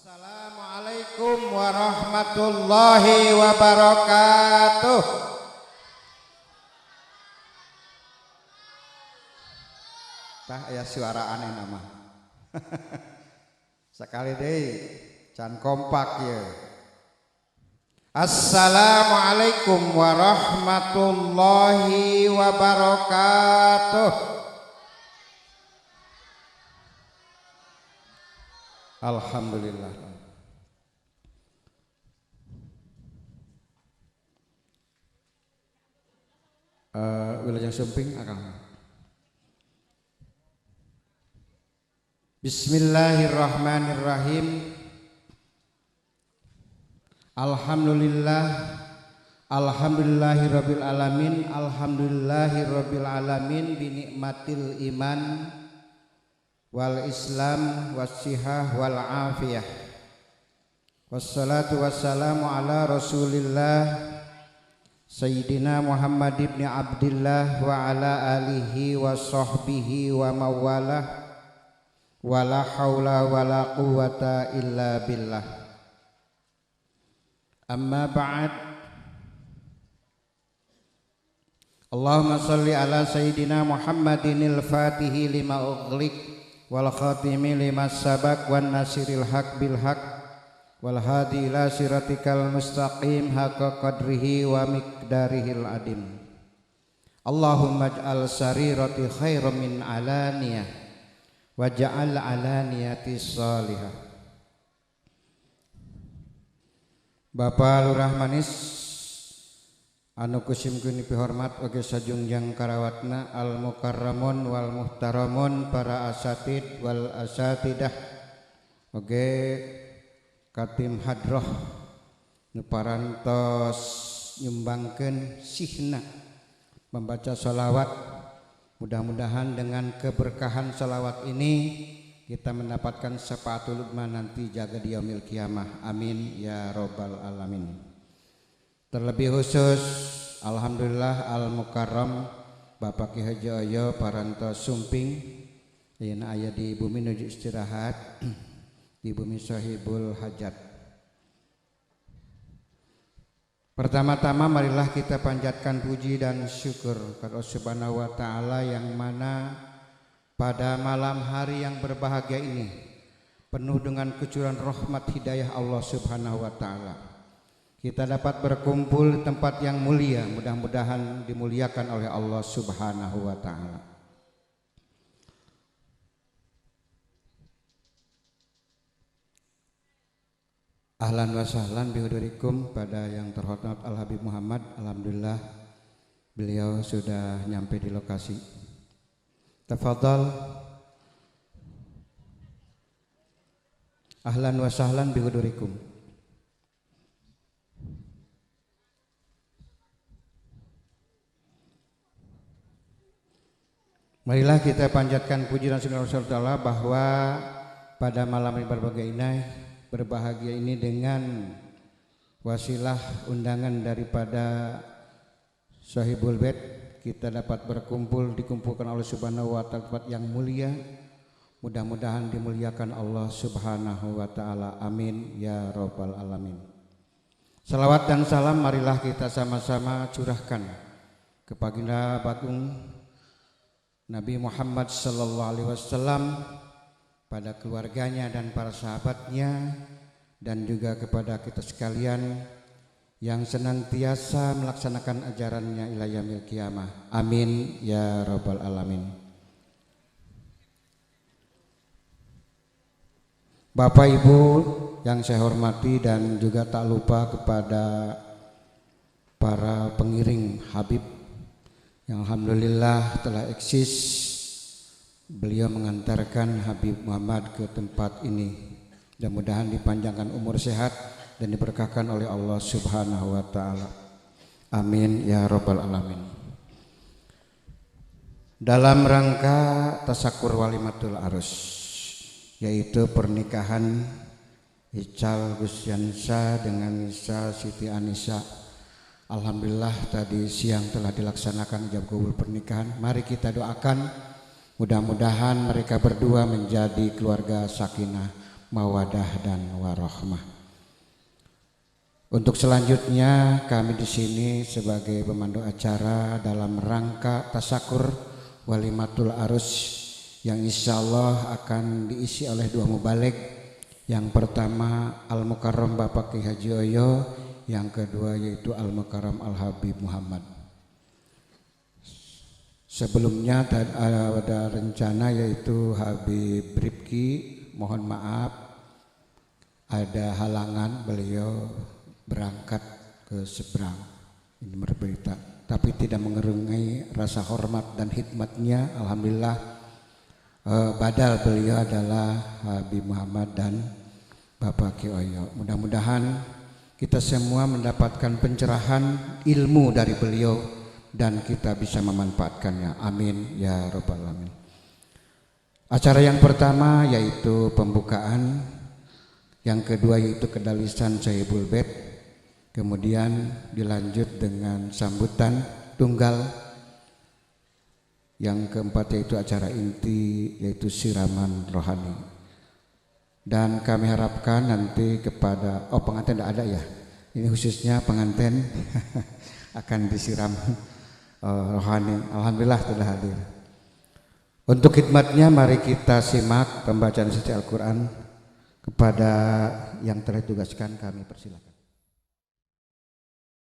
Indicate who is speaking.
Speaker 1: Assalamualaikum warahmatullahi wabarakatuh. Tah aya suara aneh nama. Sekali deui can kompak ye. Assalamualaikum warahmatullahi wabarakatuh. Alhamdulillah. Wilayah Sumping akang. Bismillahirrahmanirrahim. Alhamdulillah. Alhamdulillahirabbil alamin. Alhamdulillahirabbil alamin bi nikmatil iman wal islam wassihah wal afiyah. Wassalatu wassalamu ala rasulillah Sayyidina Muhammad ibn Abdillah wa ala alihi wa sahbihi wa mawalah wa la hawla wa la quwata illa billah. Amma ba'd. Allahumma salli ala Sayyidina Muhammadinil fatihi lima ughliq wal khatimi lima sabaq wan nasiril haq bil haq wal hadi ila siratikal mustaqim haqqa qadrihi wa miqdarihil adim. Allahumma ij'al sarirati khairan min alaniyah waj'al alaniyati salihah. Bapak Lurah Manis anu kusimkeun dipihormat oge sajungjang karawatna al mukarramun wal muhtaramun para asatid wal asatidah oge katim hadroh nu parantos nyumbangkeun sihna membaca sholawat. Mudah-mudahan dengan keberkahan sholawat ini kita mendapatkan syafaatul ummah nanti jaga di yaumil qiyamah. Amin ya robbal alamin. Terlebih khusus alhamdulillah al mukarram Bapak Ki Haji Oyo parantos Sumping ayeuna aya di bumi nuju istirahat di bumi sahibul hajat. Pertama-tama marilah kita panjatkan puji dan syukur kepada Allah Subhanahu wa taala yang mana pada malam hari yang berbahagia ini penuh dengan kecurangan rahmat hidayah Allah Subhanahu wa taala kita dapat berkumpul di tempat yang mulia. Mudah-mudahan dimuliakan oleh Allah Subhanahu wa taala. Ahlan wa sahlan bihudurikum pada yang terhormat Al Habib Muhammad. Alhamdulillah beliau sudah nyampe di lokasi. Tafadhal. Ahlan wa sahlan bihudurikum. Marilah kita panjatkan puji dan syukur kepada Allah bahwa pada malam ini berbahagia ini dengan wasilah undangan daripada Sahibul Bait kita dapat dikumpulkan Allah Subhanahu wa taala tempat yang mulia. Mudah-mudahan dimuliakan Allah Subhanahu wa taala. Amin ya rabbal alamin. Salawat dan salam marilah kita sama-sama curahkan kepada Bagung Nabi Muhammad sallallahu alaihi wasallam, pada keluarganya dan para sahabatnya, dan juga kepada kita sekalian yang senantiasa melaksanakan ajarannya ila yaumil qiyamah. Amin ya rabbal alamin. Bapak Ibu yang saya hormati dan juga tak lupa kepada para pengiring Habib yang alhamdulillah telah eksis. Beliau mengantarkan Habib Muhammad ke tempat ini. Mudah-mudahan dipanjangkan umur sehat dan diberkahkan oleh Allah Subhanahu wa taala. Amin ya rabbal alamin. Dalam rangka tasakur walimatul arus, yaitu pernikahan Ical Gusyansa dengan Nisa Siti Anisa. Alhamdulillah tadi siang telah dilaksanakan ijab kabul pernikahan. Mari kita doakan mudah-mudahan mereka berdua menjadi keluarga sakinah mawadah dan warahmah. Untuk selanjutnya kami di sini sebagai pemandu acara dalam rangka tasakur walimatul arus yang insya Allah akan diisi oleh dua mubalig. Yang pertama Al-Mukarram Bapak Ki Haji Oyo, yang kedua yaitu Al-Mukarram Al-Habib Muhammad. Sebelumnya ada rencana yaitu Habib Rifki, mohon maaf ada halangan, beliau berangkat ke seberang ini berberita, tapi tidak mengerungi rasa hormat dan hikmatnya. Alhamdulillah badal beliau adalah Habib Muhammad dan Bapak Ki Oyo. Mudah-mudahan kita semua mendapatkan pencerahan ilmu dari beliau dan kita bisa memanfaatkannya. Amin ya rabbal alamin. Acara yang pertama yaitu pembukaan, yang kedua yaitu kedalisan Sahibul Bait, kemudian dilanjut dengan sambutan tunggal, yang keempat yaitu acara inti yaitu siraman rohani. Dan kami harapkan nanti kepada pengantin tidak ada ya, ini khususnya pengantin akan disiram rohani. Alhamdulillah telah hadir. Untuk khidmatnya mari kita simak pembacaan suci Al-Quran. Kepada yang telah ditugaskan kami persilakan.